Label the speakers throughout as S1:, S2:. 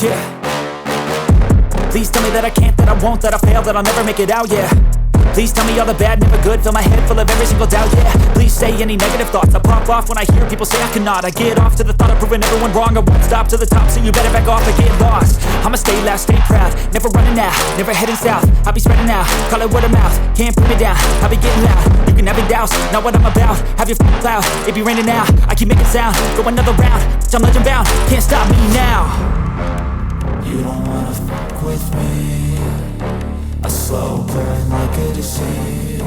S1: yeah. Please tell me that I can't, that I won't, that I fail, that I'll never make it out, yeah. Please tell me all the bad, never good, fill my head full of every single doubt, yeah. Please say any negative thoughts, I pop off when I hear people say I cannot. I get off to the thought of proving everyone wrong, I won't stop to the top, so you better back off or get lost. I'ma stay loud, stay proud, never running out, never heading south. I'll be spreading out, call it word of mouth, can't put me down, I'll be getting loud. You can have it douse, not what I'm about, have your f***ing cloud, it be raining now. I keep making sound, go another round, I'm legend bound, can't stop me now.
S2: You don't wanna fuck with me, a slow burn like a disease.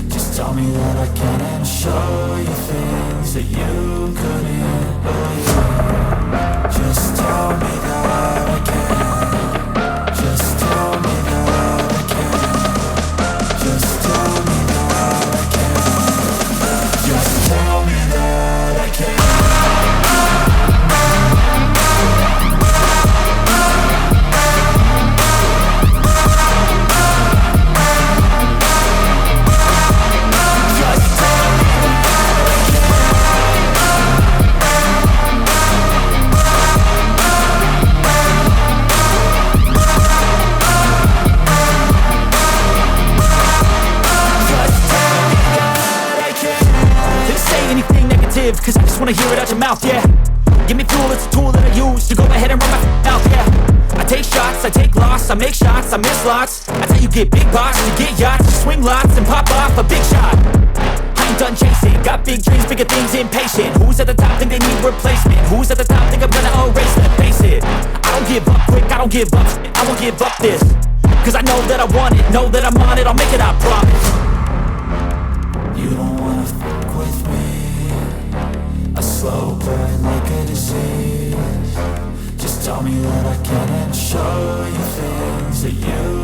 S2: Just tell me that I can and show you things that you couldn't believe. Just tell me that I can. Just tell me that I can. Just tell me that I can. Just tell me that I can.
S1: Cause I just wanna hear it out your mouth, yeah. Give me fuel, it's a tool that I use to go ahead and run my mouth, yeah. I take shots, I take loss, I make shots, I miss lots. That's how you get big box, you get yachts, you swing lots and pop off a big shot. I ain't done chasing, got big dreams, bigger things, impatient. Who's at the top think they need replacement? Who's at the top think I'm gonna erase them? Face it, I don't give up quick, I don't give up, I won't give up this. Cause I know that I want it, know that I'm on it, I'll make it, I promise.
S2: You don't wanna fuck with me, a slow burn like a disease. Just tell me that I can and show you things that you